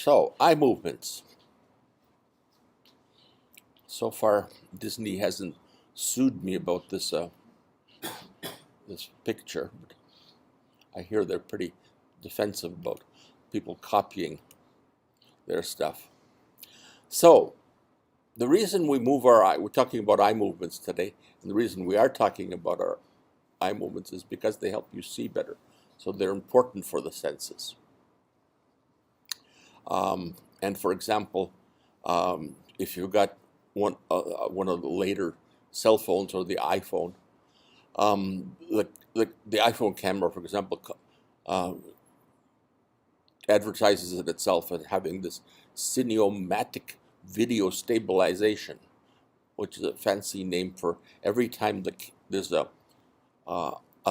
So, eye movements. So far, Disney hasn't sued me about this this picture. But I hear they're pretty defensive about people copying their stuff. So, the reason we move our eye, we're talking about eye movements today, and the reason we are talking about our eye movements is because they help you see better. So they're important for the senses. And for example, if you've got one of the later cell phones or the iPhone, the iPhone camera, for example, advertises it itself as having this cinematic video stabilization, which is a fancy name for every time there's a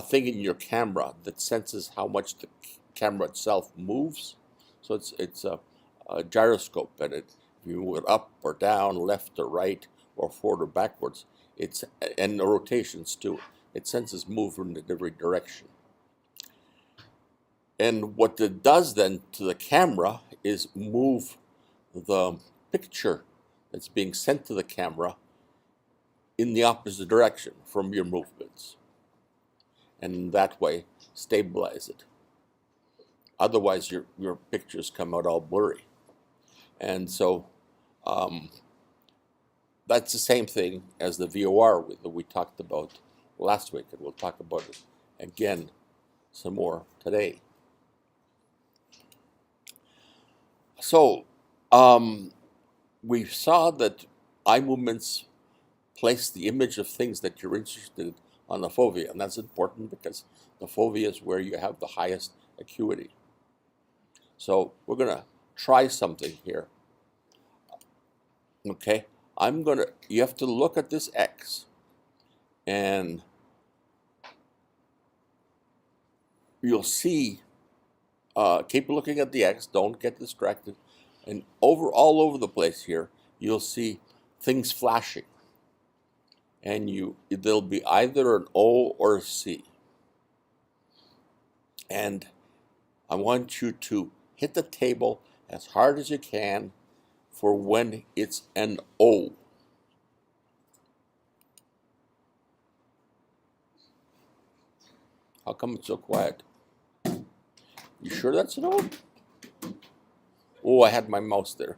thing in your camera that senses how much the camera itself moves. So it's a gyroscope, and if you move it up or down, left or right, or forward or backwards, and the rotations too. It senses movement in every direction. And what it does then to the camera is move the picture that's being sent to the camera in the opposite direction from your movements, and that way stabilize it. Otherwise, your pictures come out all blurry. And so that's the same thing as the VOR that we talked about last week, and we'll talk about it again some more today. So we saw that eye movements place the image of things that you're interested in on the fovea, and that's important because the fovea is where you have the highest acuity. So we're going to try something here. Okay, you have to look at this X, and you'll see, keep looking at the X, don't get distracted, and all over the place here, you'll see things flashing, and there'll be either an O or a C. And I want you to hit the table as hard as you can for when it's an O. How come it's so quiet? You sure that's an O? Oh, I had my mouse there.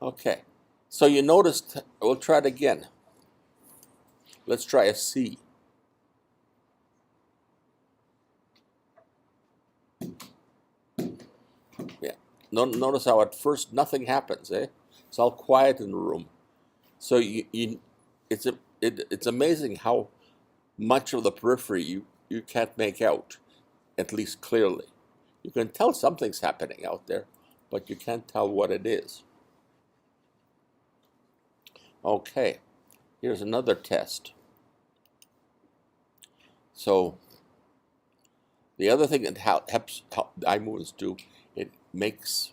Okay, so you noticed, we'll try it again. Let's try a C. Yeah, notice how at first nothing happens, eh? It's all quiet in the room. So it's amazing how much of the periphery you can't make out, at least clearly. You can tell something's happening out there, but you can't tell what it is. Okay, here's another test. So the other thing that helps how eye movements do, it makes,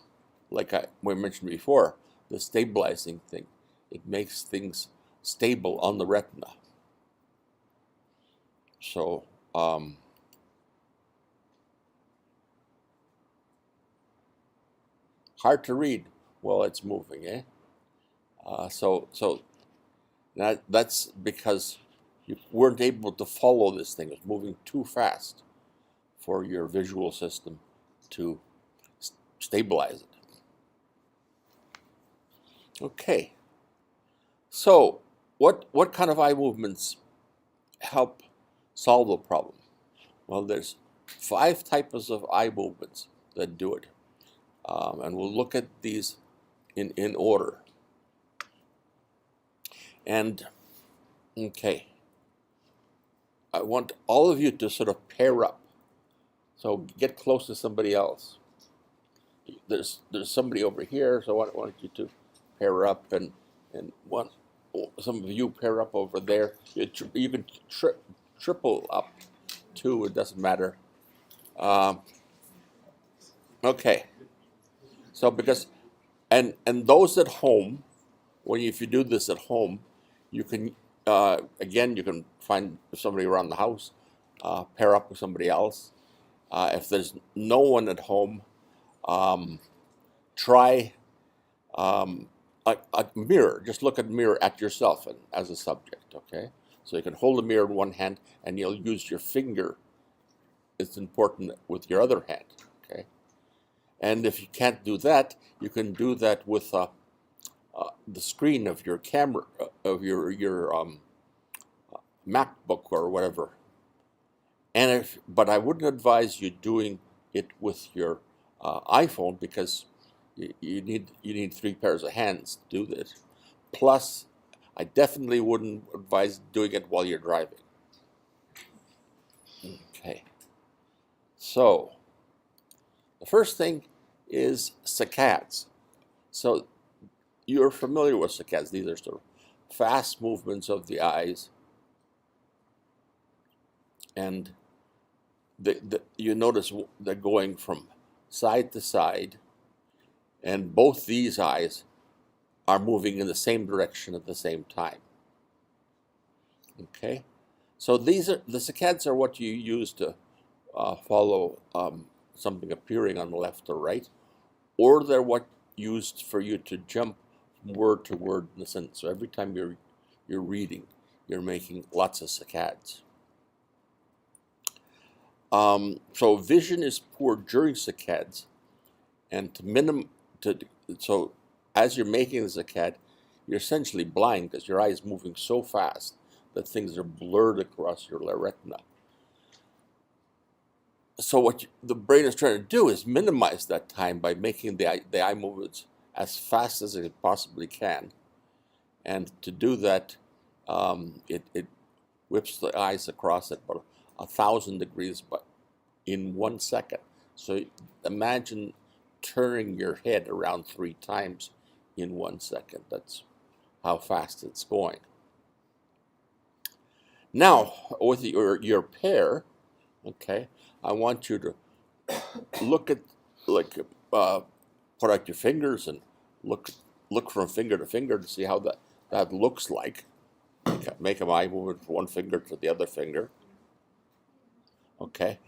like we mentioned before, the stabilizing thing. It makes things stable on the retina. So hard to read while it's moving, eh? So that's because you weren't able to follow this thing. It's moving too fast for your visual system to stabilize it. Okay, so what kind of eye movements help solve the problem? Well, there's 5 types of eye movements that do it, and we'll look at these in order. And okay, I want all of you to sort of pair up. So get close to somebody else. There's somebody over here, so I want you to pair up, and some of you pair up over there. You can triple up too. It doesn't matter. Okay. So and those at home, if you do this at home, you can again, you can find somebody around the house, pair up with somebody else. If there's no one at home, try a mirror. Just look at a mirror at yourself and as a subject, okay? So you can hold a mirror in one hand and you'll use your finger. It's important with your other hand, okay? And if you can't do that, you can do that with the screen of your camera, of your MacBook or whatever. And but I wouldn't advise you doing it with your iPhone, because you need 3 pairs of hands to do this. Plus, I definitely wouldn't advise doing it while you're driving. Okay. So, the first thing is saccades. So, you're familiar with saccades. These are sort of fast movements of the eyes. And you notice they're going from side to side. And both these eyes are moving in the same direction at the same time. Okay? So the saccades are what you use to follow something appearing on the left or right, or they're what used for you to jump from word to word in the sentence. So every time you're reading, you're making lots of saccades. So vision is poor during saccades, and so as you're making the saccade, you're essentially blind because your eye is moving so fast that things are blurred across your retina. So what the brain is trying to do is minimize that time by making the eye movements as fast as it possibly can. And to do that, it whips the eyes across at about 1,000 degrees, but in 1 second. So imagine turning your head around 3 times in 1 second. That's how fast it's going. Now, with your pair, okay, I want you to look at, put out your fingers and look from finger to finger to see how that looks like. Make an eye movement from one finger to the other finger. Okay,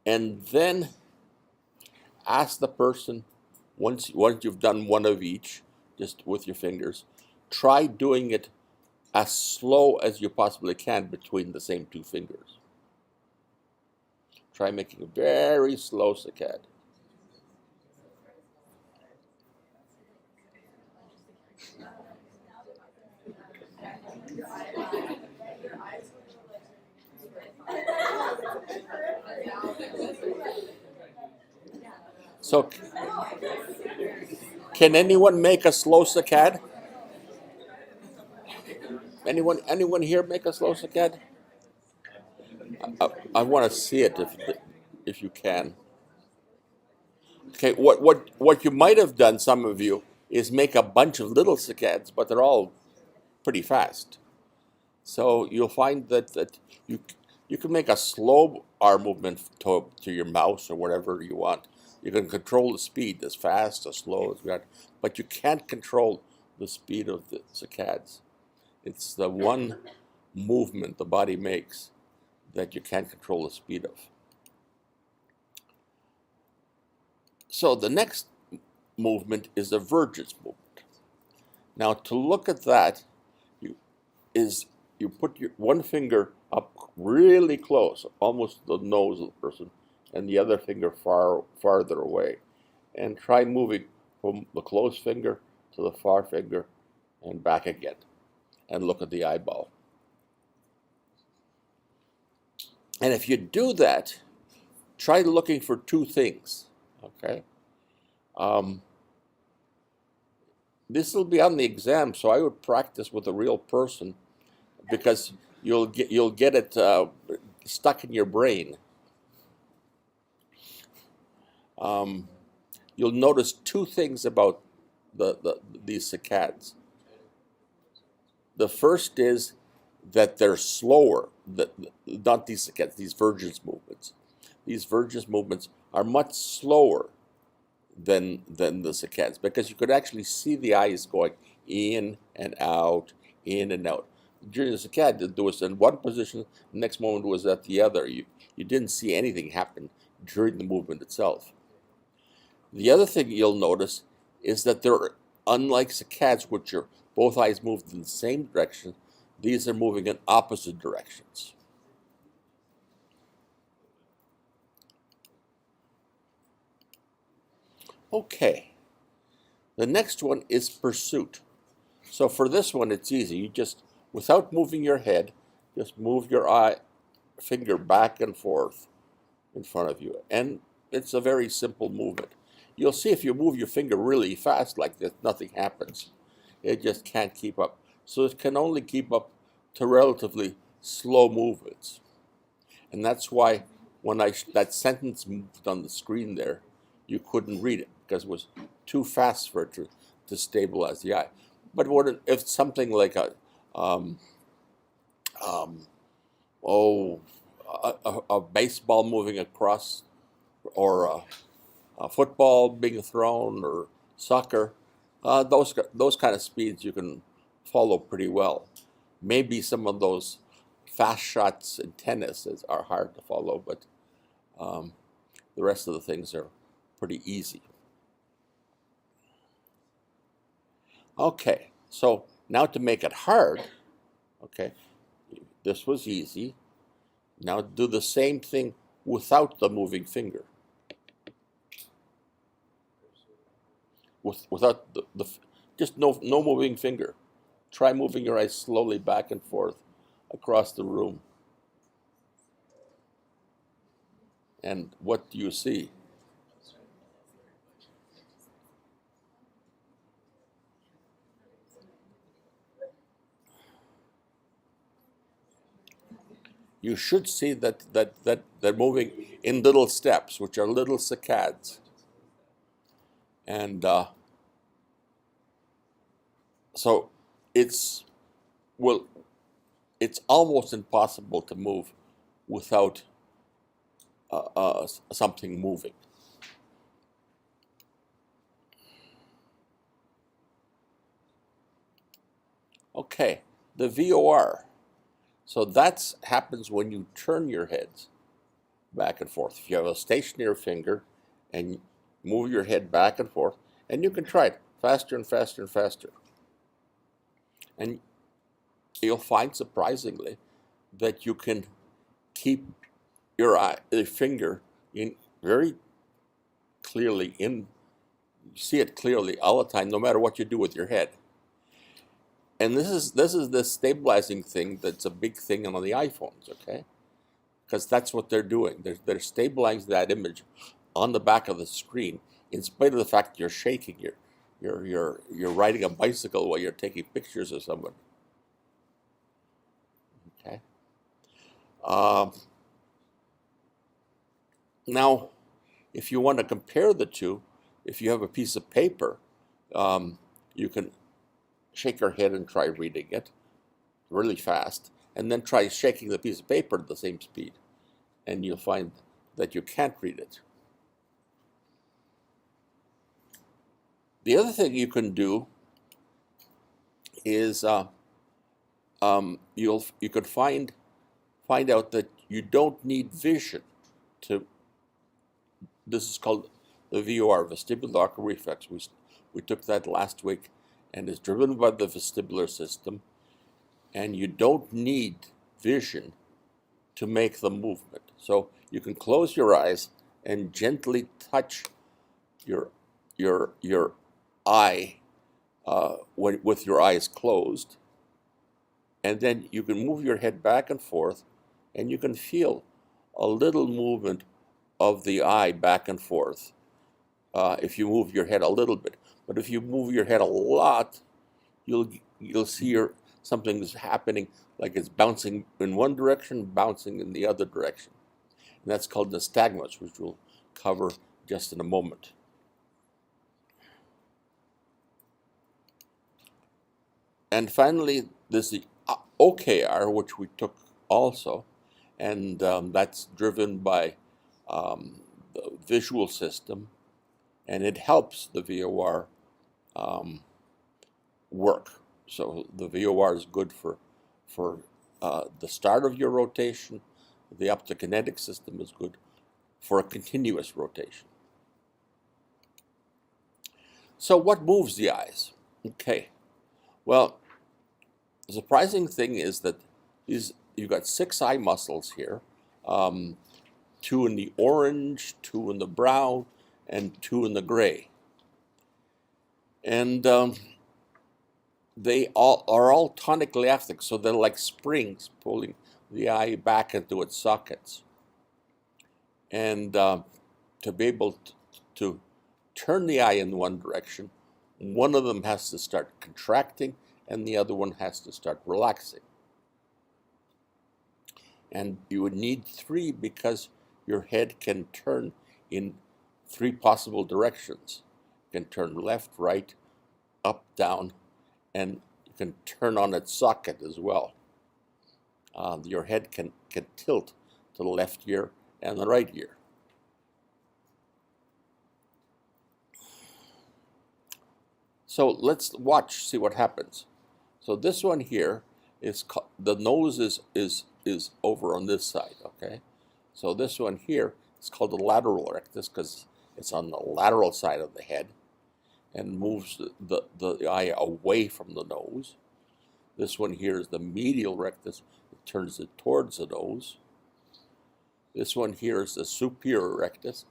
and then ask the person, once you've done one of each, just with your fingers, try doing it as slow as you possibly can between the same 2 fingers. Try making a very slow saccade. So, can anyone make a slow saccade? Anyone here make a slow saccade? I want to see it if you can. Okay, what you might have done, some of you, is make a bunch of little saccades, but they're all pretty fast. So you'll find that you can make a slow arm movement to your mouse or whatever you want. You can control the speed as fast, as slow as you want, but you can't control the speed of the saccades. It's the one movement the body makes that you can't control the speed of. So the next movement is the Vergence movement. Now, to look at that, you put your one finger up really close, almost to the nose of the person, and the other finger farther away. And try moving from the close finger to the far finger and back again. And look at the eyeball. And if you do that, try looking for 2 things, okay? This will be on the exam, so I would practice with a real person, because you'll get it stuck in your brain. You'll notice 2 things about these saccades. The first is that they're slower. Not these saccades, these Vergence movements. These Vergence movements are much slower than the saccades, because you could actually see the eyes going in and out, in and out. During the saccade, there was in one position, the next moment was at the other. You didn't see anything happen during the movement itself. The other thing you'll notice is that they're, unlike saccades, which are both eyes moved in the same direction, these are moving in opposite directions. Okay, the next one is pursuit. So for this one, it's easy. You just, without moving your head, just move your finger back and forth in front of you. And it's a very simple movement. You'll see if you move your finger really fast like this, nothing happens. It just can't keep up. So it can only keep up to relatively slow movements. And that's why when that sentence moved on the screen there, you couldn't read it because it was too fast for it to stabilize the eye. But if something like a baseball moving across, or a football being thrown, or soccer, those kind of speeds you can follow pretty well. Maybe some of those fast shots in tennis are hard to follow, but the rest of the things are pretty easy. Okay, so now to make it hard, okay, this was easy. Now do the same thing without the moving finger. Without just no moving finger. Try moving your eyes slowly back and forth across the room. And what do you see? You should see that they're moving in little steps, which are little saccades. And so it's almost impossible to move without something moving. Okay, the VOR. So that happens when you turn your heads back and forth. If you have a stationary finger and move your head back and forth, and you can try it faster and faster and faster. And you'll find, surprisingly, that you can keep your finger in very clearly you see it clearly all the time, no matter what you do with your head. And this is the stabilizing thing that's a big thing on the iPhones, okay? Because that's what they're doing. They're stabilizing that image on the back of the screen, in spite of the fact you're shaking. You're riding a bicycle while you're taking pictures of someone. Okay. Now, if you want to compare the two, if you have a piece of paper, you can shake your head and try reading it really fast, and then try shaking the piece of paper at the same speed, and you'll find that you can't read it. The other thing you can do is you could find out that you don't need vision to. This is called the VOR, vestibular ocular reflex. We took that last week, and is driven by the vestibular system, and you don't need vision to make the movement. So you can close your eyes and gently touch your eye with your eyes closed, and then you can move your head back and forth, and you can feel a little movement of the eye back and forth if you move your head a little bit. But if you move your head a lot, you'll see something's happening, like it's bouncing in one direction, bouncing in the other direction. And that's called nystagmus, which we'll cover just in a moment. And finally, there's the OKR, which we took also, and that's driven by the visual system, and it helps the VOR work. So the VOR is good for the start of your rotation. The optokinetic system is good for a continuous rotation. So what moves the eyes? Okay, well, the surprising thing is that you've got 6 eye muscles here, 2 in the orange, 2 in the brown, and 2 in the gray. And they are all tonically acting, so they're like springs pulling the eye back into its sockets. And to be able to turn the eye in one direction, one of them has to start contracting and the other one has to start relaxing. And you would need 3 because your head can turn in 3 possible directions. You can turn left, right, up, down, and you can turn on its socket as well. Your head can tilt to the left ear and the right ear. So let's see what happens. So this one here is the nose is over on this side, okay? So this one here is called the lateral rectus because it's on the lateral side of the head and moves the eye away from the nose. This one here is the medial rectus. It turns it towards the nose. This one here is the superior rectus.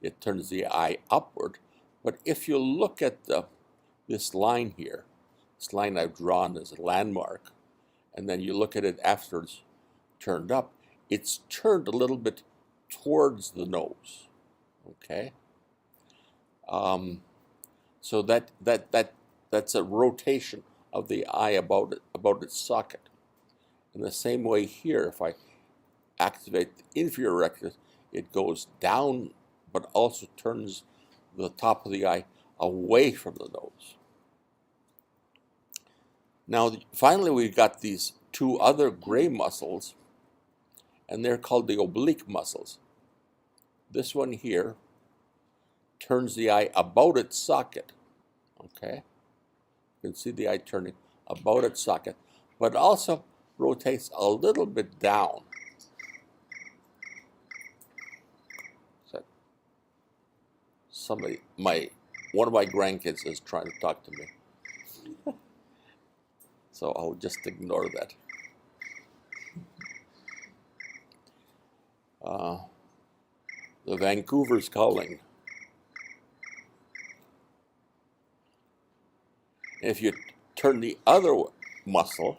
It turns the eye upward. But if you look at this line here, this line I've drawn as a landmark, and then you look at it after it's turned up, it's turned a little bit towards the nose, okay? So that's a rotation of the eye about its socket. In the same way here, if I activate the inferior rectus, it goes down, but also turns the top of the eye away from the nose. Now, finally, we've got these 2 other gray muscles, and they're called the oblique muscles. This one here turns the eye about its socket, okay? You can see the eye turning about its socket, but also rotates a little bit down. So one of my grandkids is trying to talk to me. So I'll just ignore that. The Vancouver's calling. If you turn the other muscle,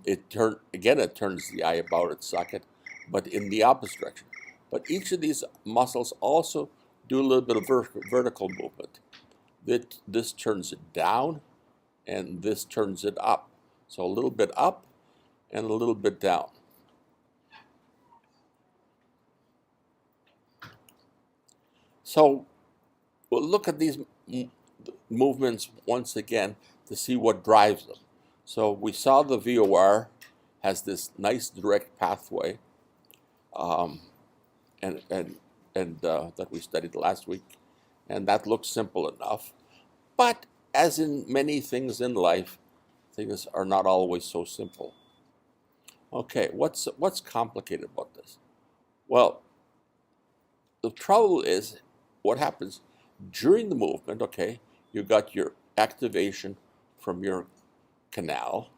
it turns the eye about its socket, but in the opposite direction. But each of these muscles also do a little bit of vertical movement. This turns it down, and this turns it up. So a little bit up and a little bit down. So we'll look at these movements once again to see what drives them. So we saw the VOR has this nice direct pathway that we studied last week, and that looks simple enough. But as in many things in life, things are not always so simple. Okay, what's complicated about this? Well, the trouble is what happens during the movement. Okay, you got your activation from your canal,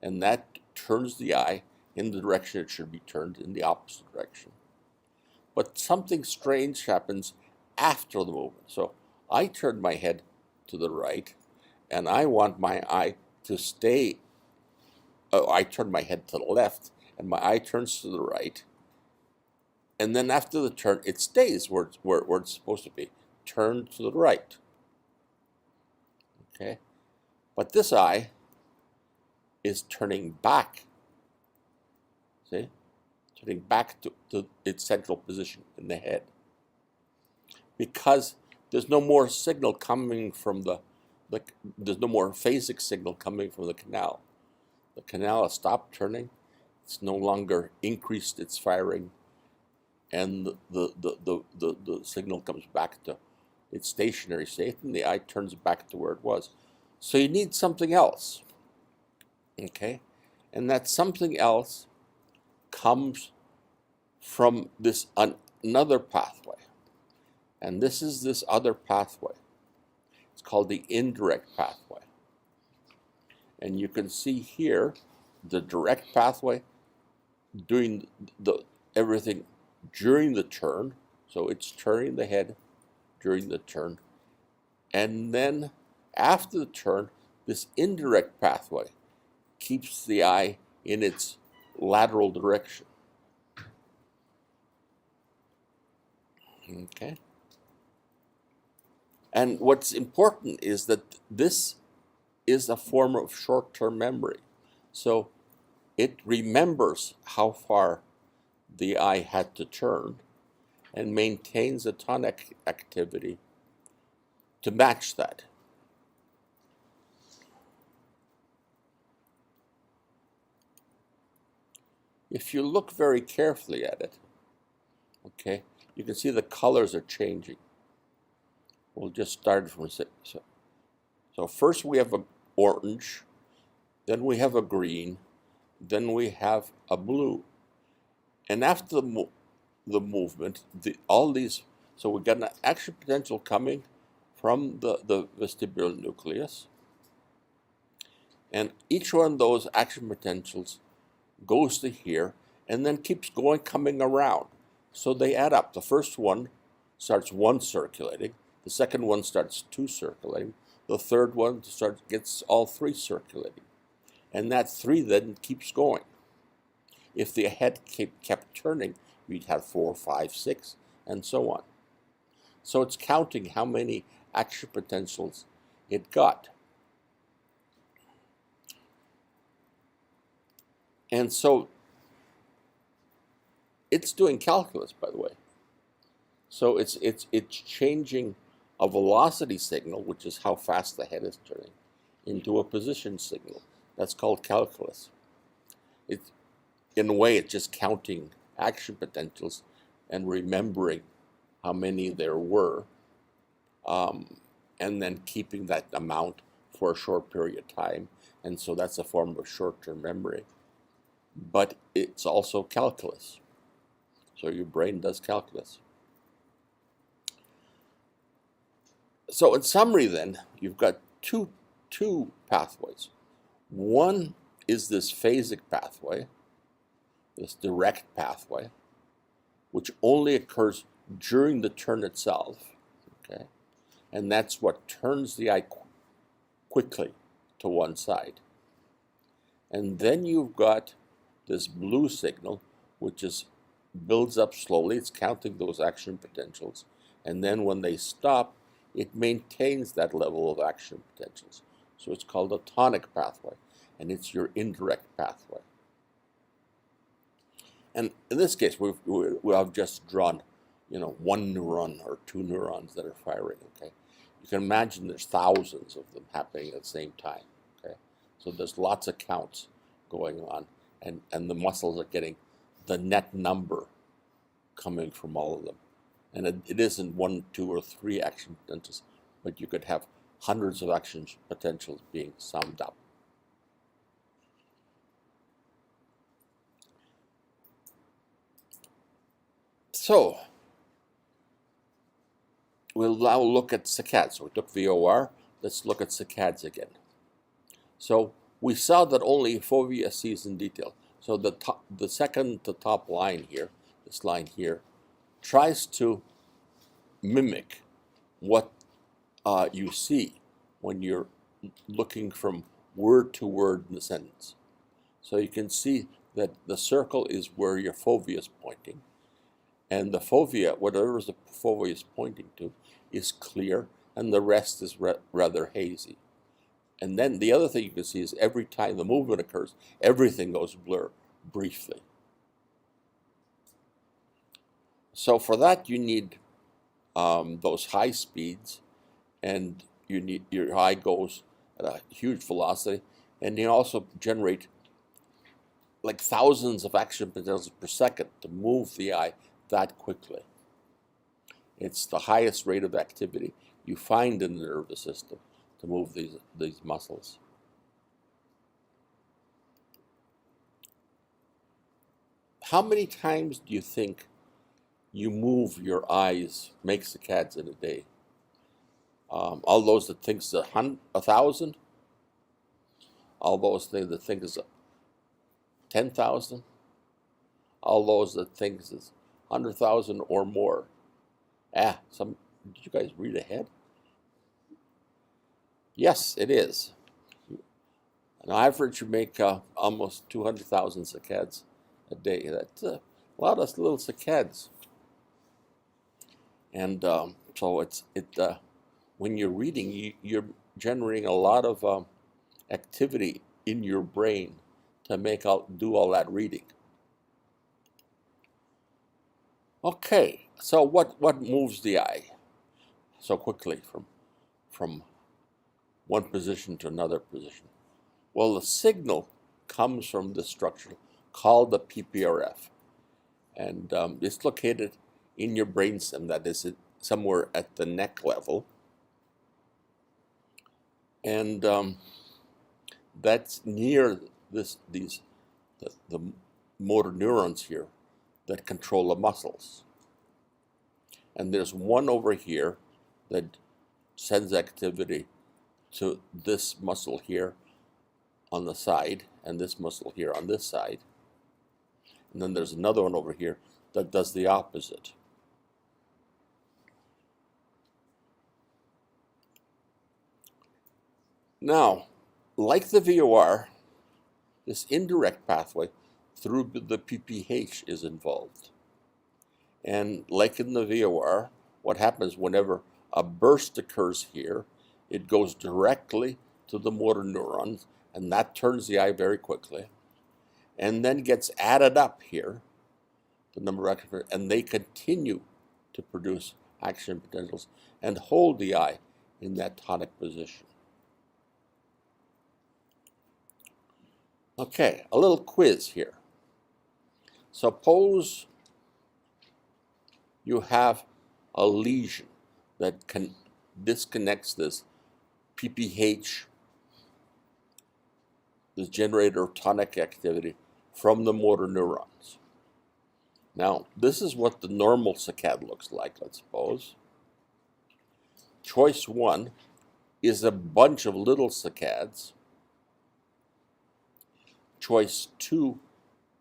and that turns the eye in the direction it should be turned, in the opposite direction. But something strange happens after the movement. So I turn my head to the right, and I want my eye to stay. I turn my head to the left, and my eye turns to the right. And then after the turn, it stays where it's supposed to be, turned to the right. Okay, but this eye is turning back. See, turning back to its central position in the head, because there's no more signal coming from there's no more phasic signal coming from the canal. The canal has stopped turning. It's no longer increased its firing, and the signal comes back to its stationary state, and the eye turns back to where it was. So you need something else, okay? And that something else comes from this another pathway, and this is this other pathway. It's called the indirect pathway. And you can see here the direct pathway doing everything during the turn. So it's turning the head during the turn. And then after the turn, this indirect pathway keeps the eye in its lateral direction. Okay. And what's important is that this is a form of short-term memory. So it remembers how far the eye had to turn and maintains a tonic activity to match that. If you look very carefully at it, okay, you can see the colors are changing. We'll just start from so first we have an orange, then we have a green, then we have a blue. And after the movement, all these, so we got an action potential coming from the vestibular nucleus. And each one of those action potentials goes to here and then keeps going, coming around. So they add up. The first one starts 1 circulating. The second one starts 2 circulating. The third one gets all 3 circulating. And that 3 then keeps going. If the head kept turning, we'd have 4, 5, 6, and so on. So it's counting how many action potentials it got. And so it's doing calculus, by the way. So it's changing a velocity signal, which is how fast the head is turning, into a position signal. That's called calculus. In a way, it's just counting action potentials and remembering how many there were, and then keeping that amount for a short period of time. And so that's a form of short-term memory. But it's also calculus. So your brain does calculus. So in summary then, you've got two pathways. One is this phasic pathway, this direct pathway, which only occurs during the turn itself, okay? And that's what turns the eye quickly to one side. And then you've got this blue signal, which builds up slowly. It's counting those action potentials. And then when they stop, it maintains that level of action potentials. So it's called a tonic pathway, and it's your indirect pathway. And in this case, I've just drawn, 1 neuron or 2 neurons that are firing, okay? You can imagine there's thousands of them happening at the same time, okay? So there's lots of counts going on, and the muscles are getting the net number coming from all of them. And it isn't 1, 2, or 3 action potentials, but you could have hundreds of action potentials being summed up. So we'll now look at saccades. So we took VOR. Let's look at saccades again. So we saw that only fovea sees in detail. So the second to top line here, this line here, tries to mimic what you see when you're looking from word to word in the sentence. So you can see that the circle is where your fovea is pointing. And the fovea, whatever the fovea is pointing to, is clear, and the rest is rather hazy. And then the other thing you can see is every time the movement occurs, everything goes blur briefly. So for that, you need those high speeds, and your eye goes at a huge velocity, and you also generate like thousands of action potentials per second to move the eye that quickly. It's the highest rate of activity you find in the nervous system to move these muscles. How many times do you think you move your eyes, make saccades in a day? All those that think it's 1,000, all those that think it's 10,000, all those that think it's 100,000 or more. Did you guys read ahead? Yes, it is. On average, you make almost 200,000 saccades a day. That's a lot of little saccades. And so when you're reading, you're generating a lot of activity in your brain to do all that reading. Okay, so what moves the eye so quickly from one position to another position? Well, the signal comes from the structure called the PPRF, and it's located in your brainstem, that is somewhere at the neck level, and that's near the motor neurons here that control the muscles. And there's one over here that sends activity to this muscle here on the side, and this muscle here on this side. And then there's another one over here that does the opposite. Now, like the VOR, this indirect pathway through the PPH is involved. And like in the VOR, what happens whenever a burst occurs here, it goes directly to the motor neurons, and that turns the eye very quickly, and then gets added up here, the number of action, and they continue to produce action potentials and hold the eye in that tonic position. Okay, a little quiz here. Suppose you have a lesion that disconnects this PPH, this generator of tonic activity, from the motor neurons. Now, this is what the normal saccade looks like, let's suppose. Choice 1 is a bunch of little saccades. Choice 2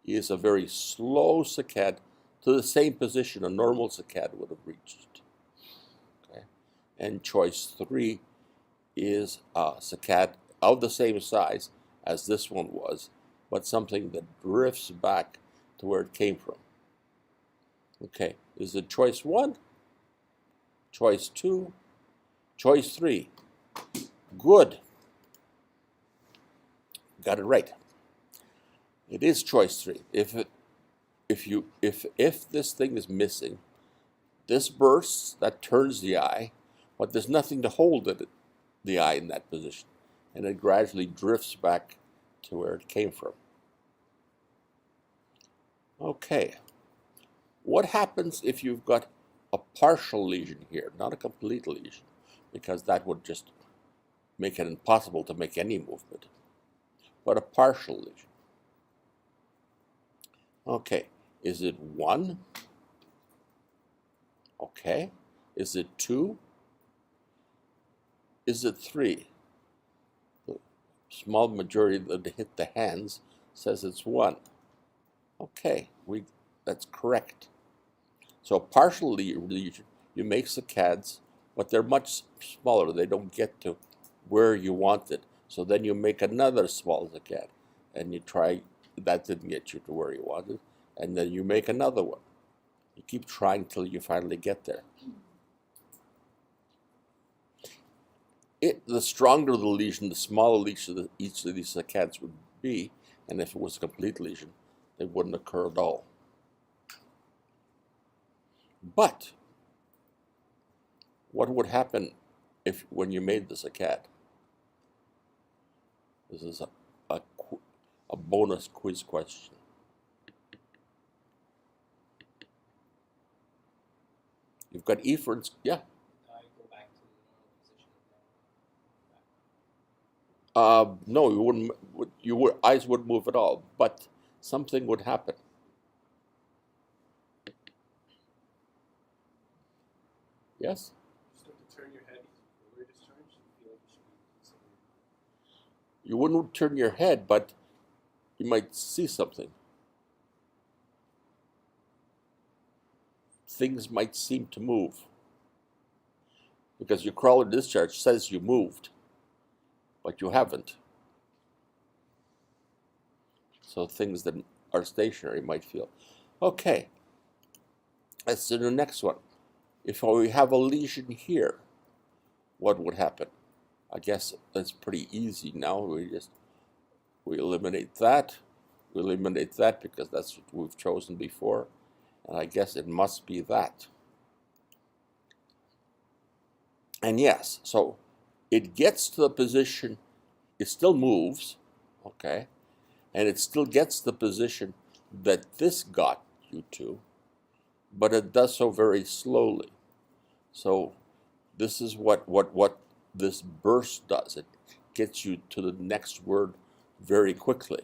is a very slow saccade to the same position a normal saccade would have reached. Okay? And choice 3 is a saccade of the same size as this one was, but something that drifts back to where it came from. Okay, is it choice 1, choice 2, choice 3? Good. Got it right. It is choice 3. If this thing is missing, this bursts, that turns the eye, but there's nothing to hold the eye in that position, and it gradually drifts back to where it came from. Okay, what happens if you've got a partial lesion here, not a complete lesion, because that would just make it impossible to make any movement, but a partial lesion? Okay, is it 1? Okay, is it 2? Is it 3? The small majority that hit the hands says it's 1. Okay, that's correct. So partial lesion, you make saccades, but they're much smaller. They don't get to where you want it. So then you make another small saccade, and you try. That didn't get you to where you wanted, and then you make another one. You keep trying till you finally get there. The stronger the lesion, the smaller lesion each of these saccades would be, and if it was a complete lesion, they wouldn't occur at all. But what would happen when you made the saccade? This is a bonus quiz question. You've got efferents, yeah. Go back to the normal position. No, you wouldn't. Your eyes wouldn't move at all, but something would happen. Yes. You just have to turn your head were discharged, you feel like you should be considered. You wouldn't turn your head, but you might see something. Things might seem to move because your crawler discharge says you moved, but you haven't. So things that are stationary might feel. Okay, let's do the next one. If we have a lesion here, what would happen? I guess that's pretty easy now. We eliminate that. We eliminate that because that's what we've chosen before. And I guess it must be that. And yes, so it gets to the position, it still moves, okay? And it still gets the position that this got you to, but it does so very slowly. So this is what this burst does. It gets you to the next word very quickly.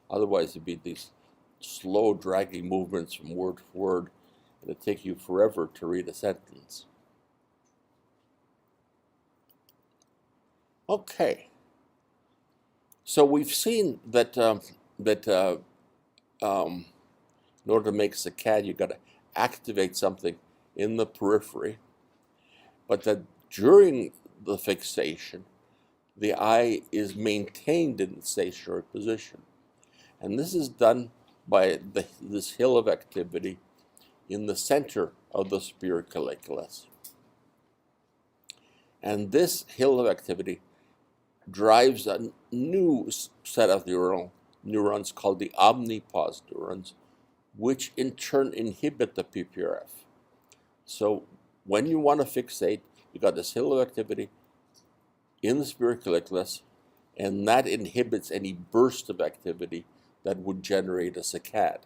Otherwise, it'd be these slow, dragging movements from word to word, and it'd take you forever to read a sentence. Okay. So we've seen that in order to make saccade, you've got to activate something in the periphery, but that during the fixation, the eye is maintained in the stationary position. And this is done by this hill of activity in the center of the superior colliculus. And this hill of activity drives a new set of neurons called the omnipause neurons, which in turn inhibit the PPRF. So when you want to fixate, you got this hill of activity in the superior colliculus, and that inhibits any burst of activity that would generate a saccade.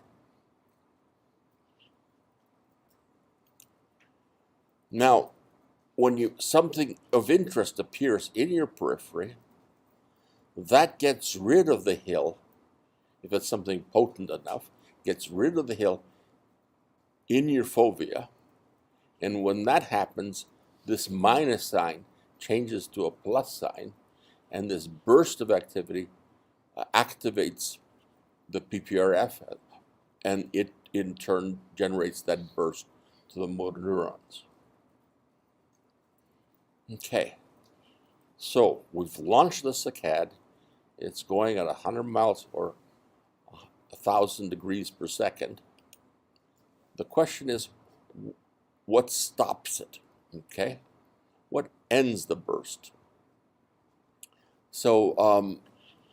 Now, when something of interest appears in your periphery, that gets rid of the hill, if it's something potent enough, gets rid of the hill in your fovea, and when that happens, this minus sign changes to a plus sign, and this burst of activity activates the PPRF, and it in turn generates that burst to the motor neurons. Okay, so we've launched the saccade. It's going at 100 miles or 1,000 degrees per second. The question is, what stops it? Okay, what ends the burst? So,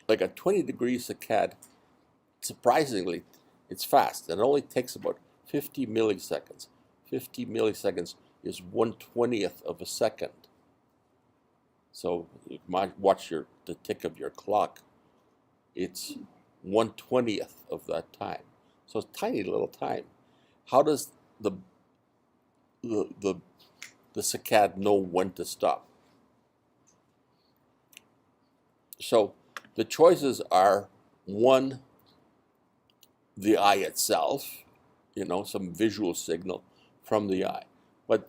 like a 20-degree saccade, surprisingly, it's fast. It only takes about 50 milliseconds. 50 milliseconds is 1/20th of a second. So you might watch the tick of your clock. It's 1/20th of that time. So it's tiny little time. How does the saccade know when to stop? So the choices are, one, the eye itself, some visual signal from the eye. But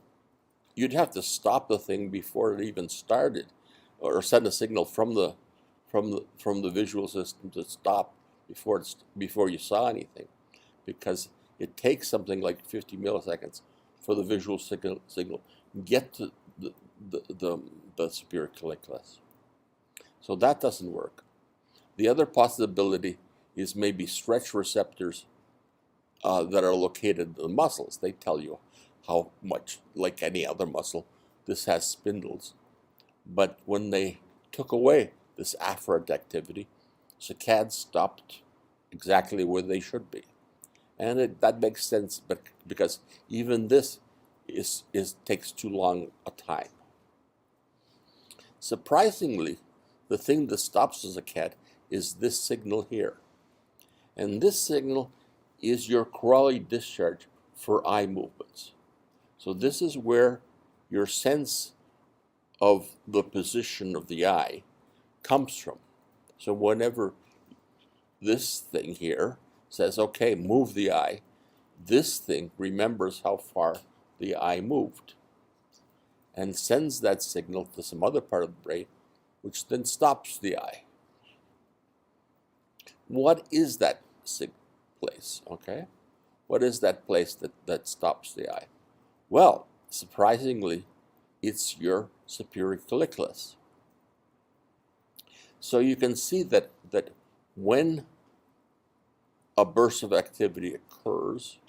you'd have to stop the thing before it even started, or send a signal from the visual system to stop before you saw anything, because it takes something like 50 milliseconds for the visual signal get to the superior colliculus. So that doesn't work. The other possibility is maybe stretch receptors that are located in the muscles. They tell you how much, like any other muscle, this has spindles. But when they took away this afferent activity, saccades stopped exactly where they should be. And that makes sense, but because even this takes too long a time. Surprisingly, the thing that stops the saccade is this signal here. And this signal is your choroidal discharge for eye movements. So this is where your sense of the position of the eye comes from. So whenever this thing here says, okay, move the eye, this thing remembers how far the eye moved. and sends that signal to some other part of the brain, which then stops the eye. What is that place? Okay, what is that place that stops the eye? Well, surprisingly, it's your superior colliculus. So you can see that when a burst of activity occurs,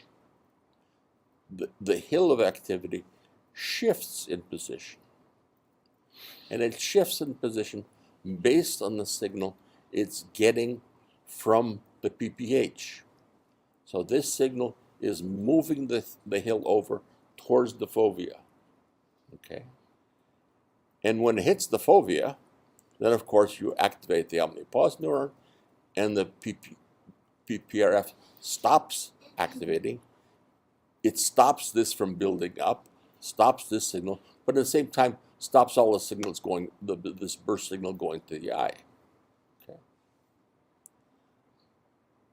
the hill of activity shifts in position. And it shifts in position based on the signal it's getting from the PPH. So this signal is moving the hill over towards the fovea. Okay? And when it hits the fovea, then of course you activate the omnipause neuron, and the PPRF stops activating. It stops this from building up, stops this signal, but at the same time stops all the signals going, this burst signal going to the eye. Okay.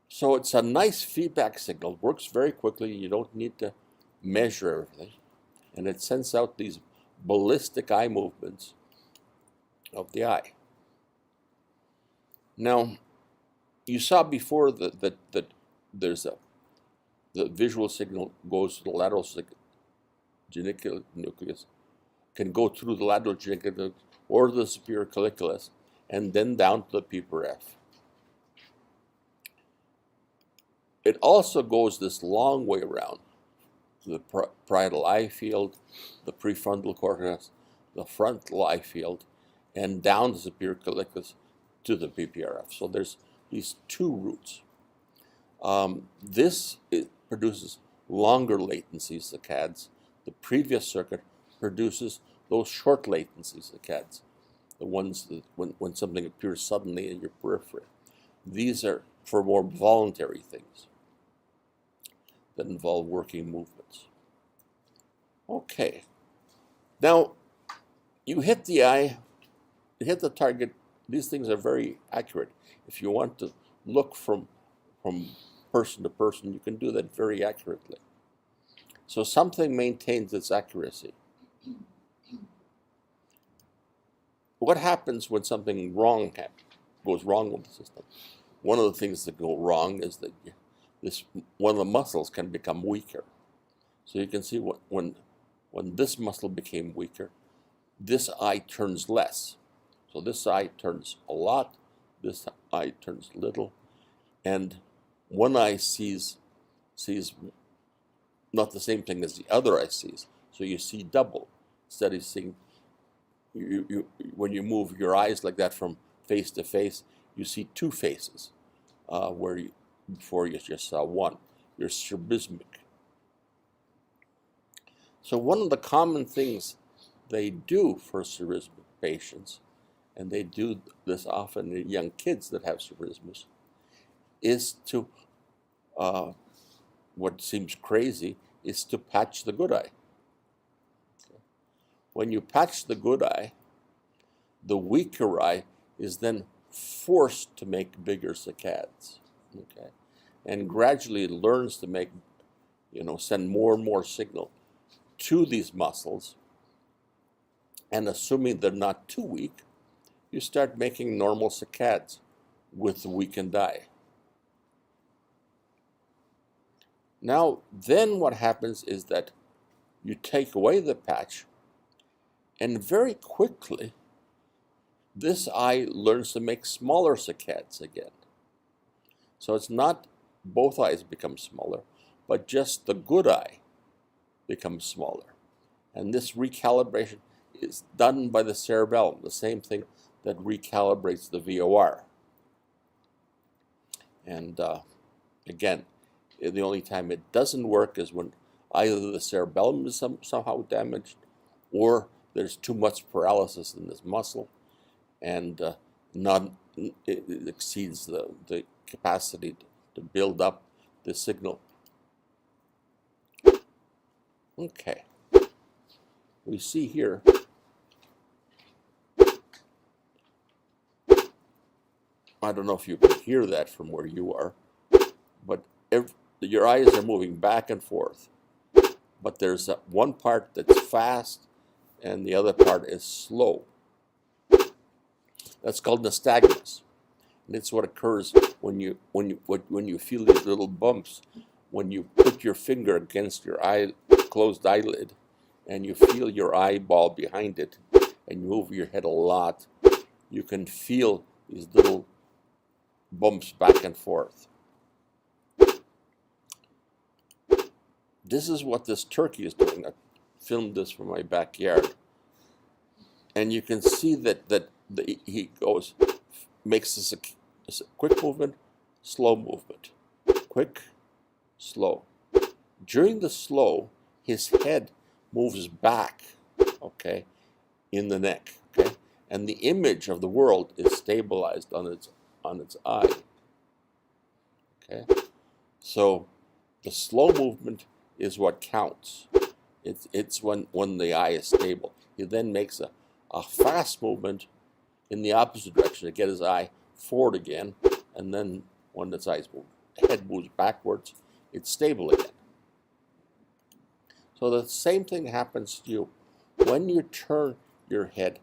So it's a nice feedback signal, works very quickly, you don't need to measure everything, and it sends out these ballistic eye movements of the eye. Now, you saw before that there's the visual signal goes to the lateral genicular nucleus, can go through the lateral genicular nucleus or the superior colliculus, and then down to the PPRF. It also goes this long way around the parietal eye field, the prefrontal cortex, the frontal eye field, and down the superior colliculus to the PPRF. So there's these two routes. This produces longer latency saccades. The previous circuit produces those short latency saccades, the ones that when something appears suddenly in your periphery. These are for more voluntary things that involve working movements. Okay. Now, you hit the eye, you hit the target. These things are very accurate. If you want to look from person to person, you can do that very accurately. So something maintains its accuracy. What happens when something goes wrong with the system? One of the things that go wrong is that one of the muscles can become weaker. So you can see when this muscle became weaker, this eye turns less. So this eye turns a lot, this eye turns little, and one eye sees not the same thing as the other eye sees. So you see double. Instead of seeing, when you move your eyes like that from face to face, you see two faces, before you just saw one. You're strabismic. So one of the common things they do for strabismic patients, and they do this often in young kids that have strabismus, is to, what seems crazy, is to patch the good eye. Okay. When you patch the good eye, the weaker eye is then forced to make bigger saccades. Okay, and gradually it learns to make, send more and more signal to these muscles, and assuming they're not too weak, you start making normal saccades with the weakened eye. Now, then what happens is that you take away the patch, and very quickly, this eye learns to make smaller saccades again. So it's not both eyes become smaller, but just the good eye becomes smaller. And this recalibration is done by the cerebellum, the same thing that recalibrates the VOR. And again, the only time it doesn't work is when either the cerebellum is somehow damaged, or there's too much paralysis in this muscle, and it exceeds the capacity to build up the signal. Okay. We see here I don't know if you can hear that from where you are, but your eyes are moving back and forth. But there's one part that's fast and the other part is slow. That's called nystagmus. And it's what occurs when you feel these little bumps, when you put your finger against your closed eyelid, and you feel your eyeball behind it, and you move your head a lot. You can feel these little bumps back and forth. This is what this turkey is doing. I filmed this from my backyard, and you can see that he makes this a quick movement, slow movement, quick, slow. During the slow, his head moves back, okay, in the neck, okay, and the image of the world is stabilized on its eye, okay. So the slow movement is what counts. It's when the eye is stable. He then makes a fast movement in the opposite direction to get his eye forward again, and then when its head moves backwards, it's stable again. So the same thing happens to you. When you turn your head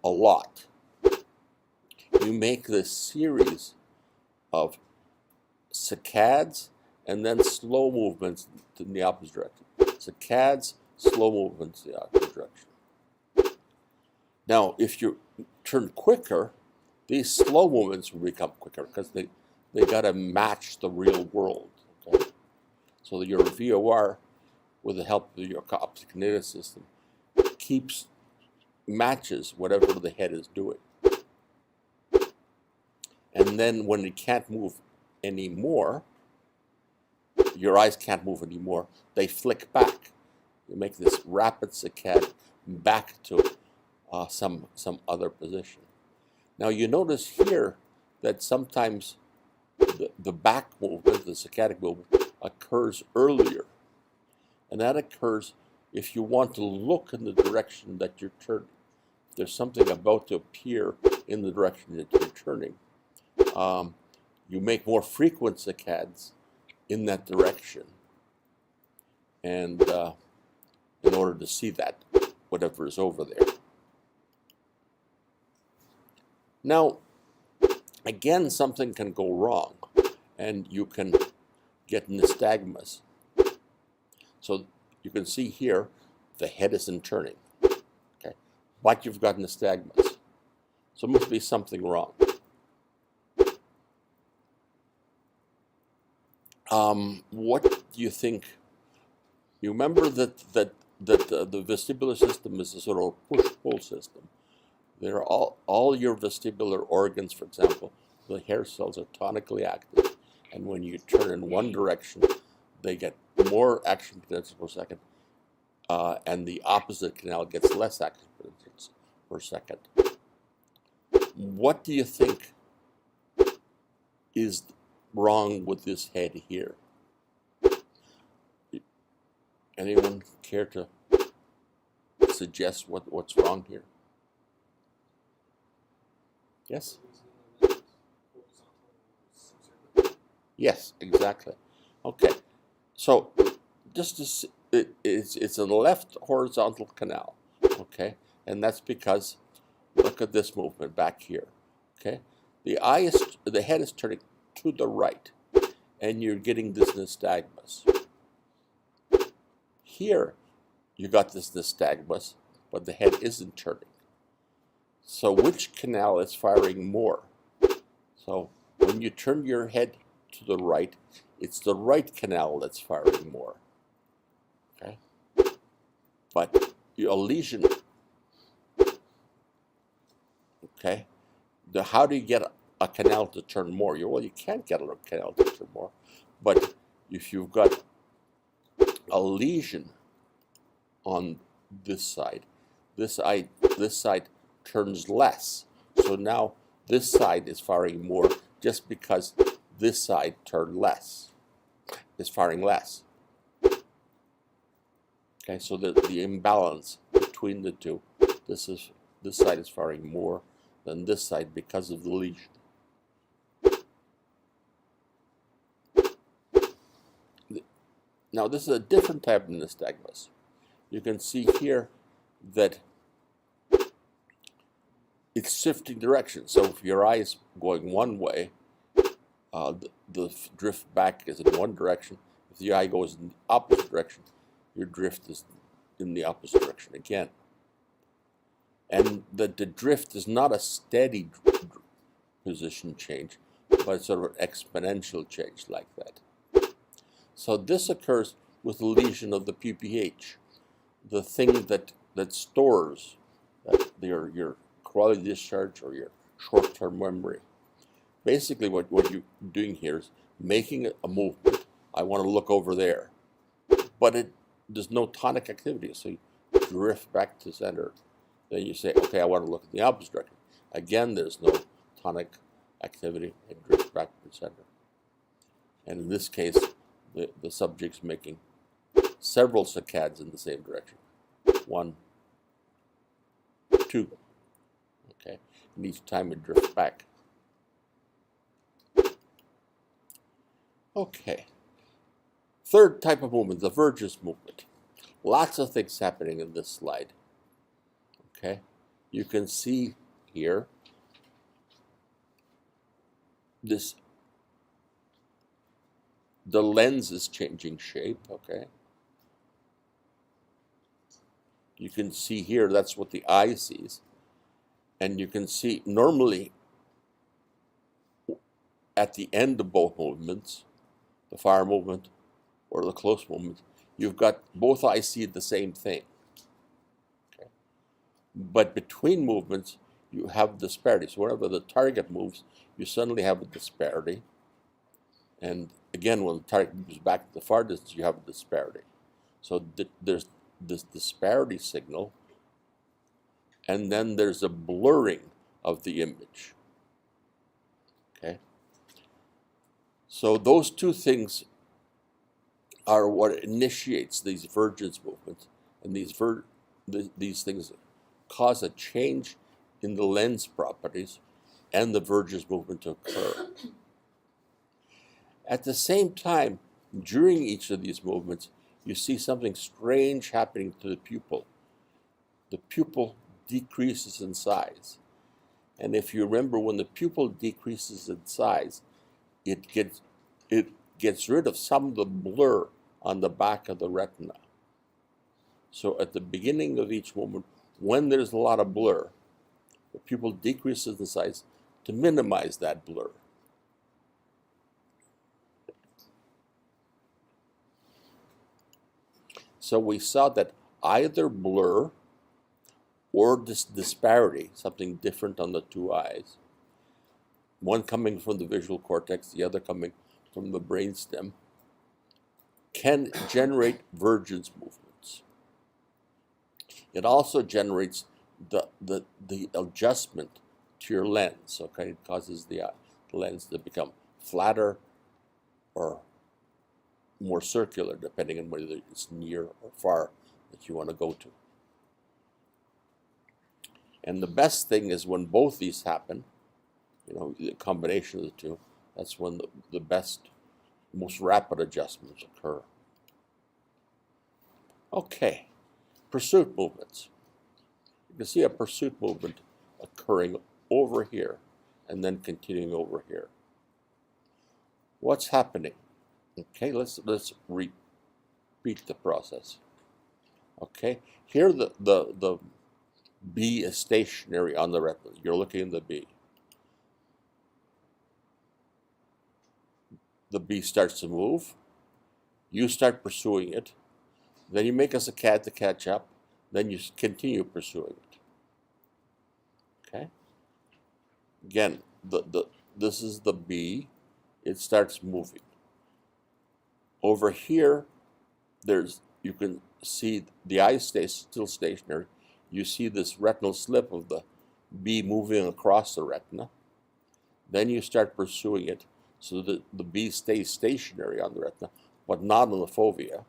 a lot, you make this series of saccades and then slow movements in the opposite direction. Saccades, slow movements in the opposite direction. Now, if you turn quicker, these slow movements will become quicker because they got to match the real world. Okay? So that your VOR, with the help of your optic nervous system, matches whatever the head is doing. And then when it can't move anymore, your eyes can't move anymore, they flick back. You make this rapid saccade back to some other position. Now you notice here that sometimes the back movement, the saccadic movement, occurs earlier. And that occurs if you want to look in the direction that you're turning. If there's something about to appear in the direction that you're turning, you make more frequent saccades in that direction, and in order to see that, whatever is over there. Now, again, something can go wrong, and you can get nystagmus. So you can see here, the head isn't turning, okay? But you've got nystagmus. So there must be something wrong. What do you think? You remember that the vestibular system is a sort of push-pull system. There are all your vestibular organs, for example, the hair cells are tonically active, and when you turn in one direction, they get more action potential per second, and the opposite canal gets less action potential per second. What do you think is wrong with this head here? Anyone care to suggest what's wrong here? Yes? Yes, exactly. Okay, so it's a left horizontal canal, okay, and that's because look at this movement back here, okay. The head is turning to the right, and you're getting this nystagmus. Here, you got this nystagmus, but the head isn't turning. So which canal is firing more? So when you turn your head to the right, it's the right canal that's firing more. Okay? But your lesion, okay? How do you get a canal to turn more? Well, you can't get a canal to turn more, but if you've got a lesion on this side turns less. So now this side is firing more just because this side is firing less. Okay, so the imbalance between the two, this side is firing more than this side because of the lesion. Now this is a different type of nystagmus. You can see here that it's shifting direction. So if your eye is going one way, the drift back is in one direction. If the eye goes in the opposite direction, your drift is in the opposite direction again. And the drift is not a steady position change, but it's sort of an exponential change like that. So this occurs with the lesion of the PPH, the thing that stores your quality discharge or your short-term memory. Basically, what you're doing here is making a movement. I want to look over there, but there's no tonic activity, so you drift back to center. Then you say, okay, I want to look in the opposite direction. Again, there's no tonic activity, and drift back to center. And in this case, the subject's making several saccades in the same direction. 1, 2. Okay, and each time it drifts back. Okay. Third type of movement, the Vergence movement. Lots of things happening in this slide. Okay, you can see here the lens is changing shape. Okay, you can see here that's what the eye sees, and you can see normally at the end of both movements, the far movement or the close movement, you've got both eyes see the same thing. Okay. But between movements, you have disparity. So whenever the target moves, you suddenly have a disparity. And again, when the target moves back to the far distance, you have a disparity. So there's this disparity signal, and then there's a blurring of the image. Okay. So those two things are what initiates these Vergence movements, and these things cause a change in the lens properties and the Vergence movement to occur. At the same time, during each of these movements, you see something strange happening to the pupil. The pupil decreases in size. And if you remember, when the pupil decreases in size, it gets rid of some of the blur on the back of the retina. So at the beginning of each movement, when there's a lot of blur, the pupil decreases in size to minimize that blur. So we saw that either blur or this disparity, something different on the two eyes, one coming from the visual cortex, the other coming from the brainstem, can generate Vergence movements. It also generates the adjustment to your lens. Okay, it causes the lens to become flatter or more circular, depending on whether it's near or far that you want to go to. And the best thing is when both these happen, the combination of the two, that's when the best, most rapid adjustments occur. Okay, pursuit movements. You can see a pursuit movement occurring over here and then continuing over here. What's happening? Okay, let's repeat the process. Okay, here the bee is stationary on the retina. You're looking at the bee. The bee starts to move. You start pursuing it. Then you make a saccade to catch up. Then you continue pursuing it. Okay. Again, this is the bee. It starts moving. Over here, you can see the eye stays still stationary. You see this retinal slip of the bee moving across the retina. Then you start pursuing it so that the bee stays stationary on the retina, but not on the fovea.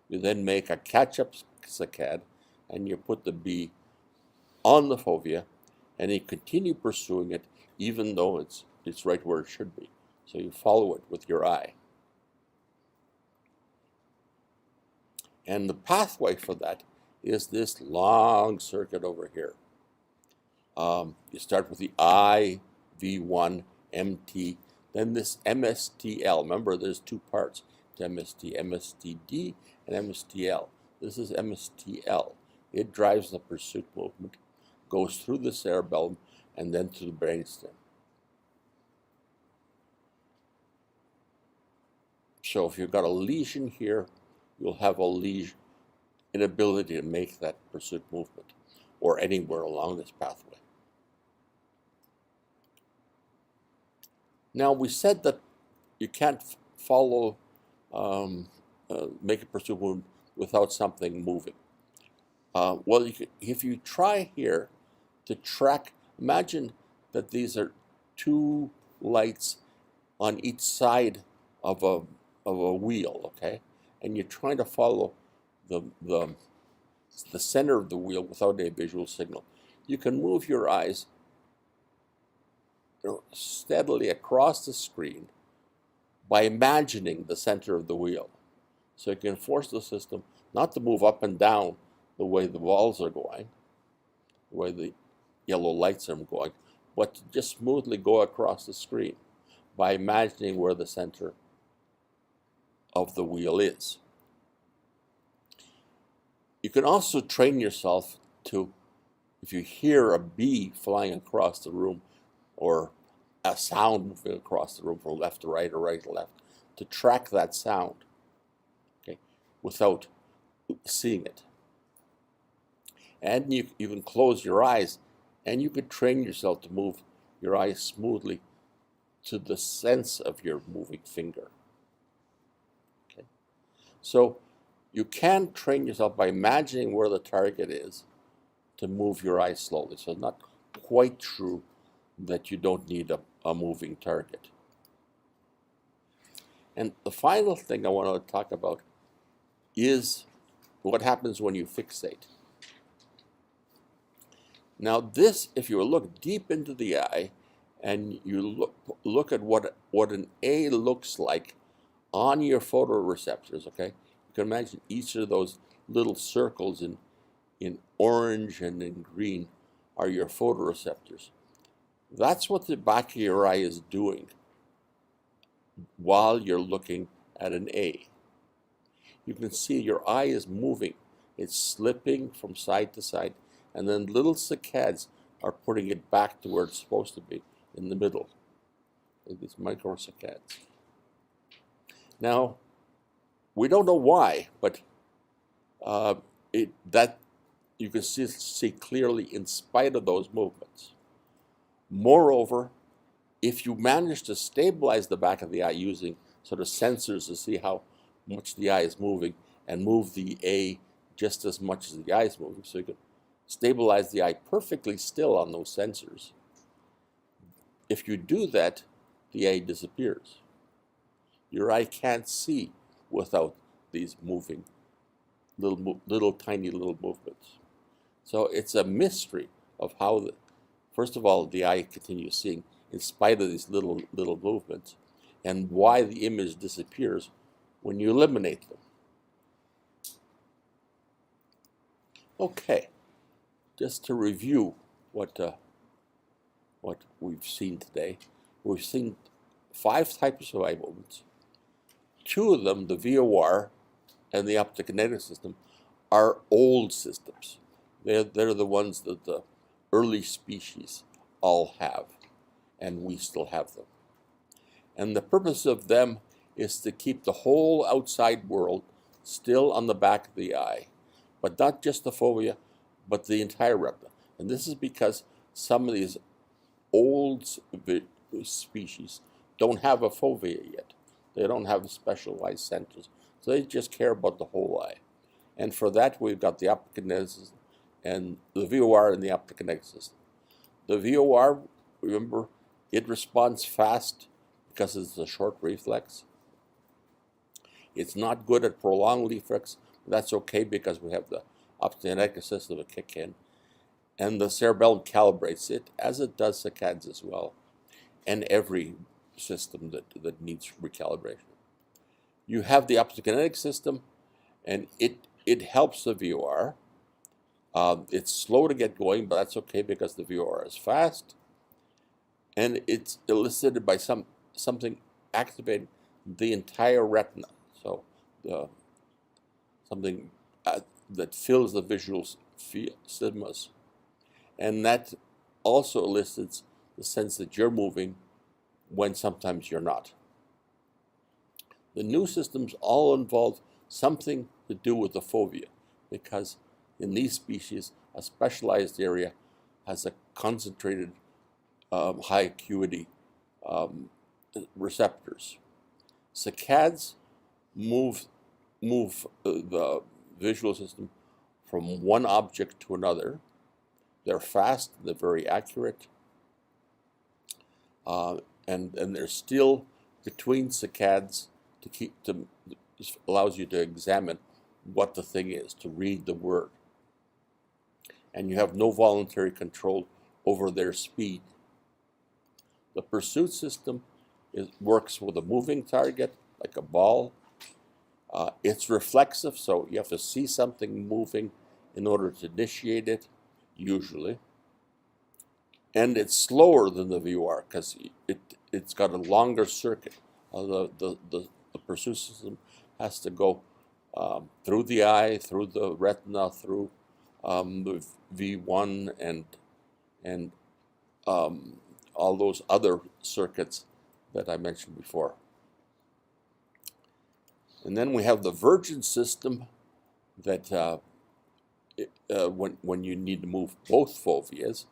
You then make a catch-up saccade, and you put the bee on the fovea, and you continue pursuing it, even though it's right where it should be. So you follow it with your eye. And the pathway for that is this long circuit over here. You start with the I, V1, MT, then this MSTL. Remember, there's two parts to MST, MSTD and MSTL. This is MSTL. It drives the pursuit movement, goes through the cerebellum, and then to the brainstem. So if you've got a lesion here, you'll have a lesion, inability to make that pursuit movement, or anywhere along this pathway. Now, we said that you can't follow, make a pursuit movement without something moving. Well, if you try here to track, imagine that these are two lights on each side of a wheel, okay? And you're trying to follow the center of the wheel without a visual signal. You can move your eyes steadily across the screen by imagining the center of the wheel. So you can force the system not to move up and down the way the balls are going, the way the yellow lights are going, but to just smoothly go across the screen by imagining where the center of the wheel is. You can also train yourself to, if you hear a bee flying across the room or a sound moving across the room from left to right or right to left, to track that sound, okay, without seeing it. And you can close your eyes, and you could train yourself to move your eyes smoothly to the sense of your moving finger. Okay. So you can train yourself by imagining where the target is to move your eyes slowly. So it's not quite true that you don't need a moving target. And the final thing I want to talk about is what happens when you fixate. Now this, if you look deep into the eye and you look at what an A looks like on your photoreceptors, okay? You can imagine each of those little circles in orange and in green are your photoreceptors. That's what the back of your eye is doing while you're looking at an A. You can see your eye is moving. It's slipping from side to side, and then little saccades are putting it back to where it's supposed to be, in the middle. These micro saccades. Now, we don't know why, but that you can see clearly in spite of those movements. Moreover, if you manage to stabilize the back of the eye using sort of sensors to see how much the eye is moving and move the A just as much as the eye is moving, so you can stabilize the eye perfectly still on those sensors. If you do that, the A disappears. Your eye can't see without these moving little tiny movements. So it's a mystery of how, first of all, the eye continues seeing in spite of these little movements, and why the image disappears when you eliminate them. Okay, just to review what we've seen today, we've seen 5 types of eye movements. 2 of them, the VOR and the optokinetic system, are old systems. They're the ones that the early species all have, and we still have them. And the purpose of them is to keep the whole outside world still on the back of the eye, but not just the fovea, but the entire retina. And this is because some of these old species don't have a fovea yet. They don't have specialized centers, so they just care about the whole eye. And for that, we've got the optokinetic system and the VOR and the optokinetic system. The VOR, remember, it responds fast because it's a short reflex. It's not good at prolonged reflex. That's okay because we have the optokinetic system to kick in. And the cerebellum calibrates it, as it does saccades as well, and every system that needs recalibration. You have the optokinetic system, and it helps the VOR It's slow to get going, but that's okay because the VOR is fast, and it's elicited by something activating the entire retina. So something that fills the visual stimulus, and that also elicits the sense that you're moving when sometimes you're not. The new systems all involve something to do with the fovea, because in these species, a specialized area has a concentrated high acuity receptors. Saccades move the visual system from one object to another. They're fast, they're very accurate, and they're still between saccades allows you to examine what the thing is, to read the word. And you have no voluntary control over their speed. The pursuit system works with a moving target, like a ball. It's reflexive, so you have to see something moving in order to initiate it, usually. And it's slower than the VOR because it's got a longer circuit. The pursuit system has to go through the eye, through the retina, through the V1 and all those other circuits that I mentioned before. And then we have the Vergence system that when you need to move both foveas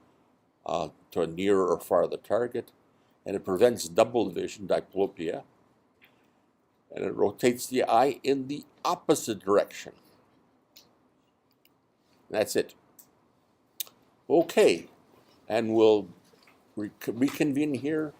to a nearer or farther target, and it prevents double vision, diplopia, and it rotates the eye in the opposite direction. That's it. Okay, and we'll reconvene here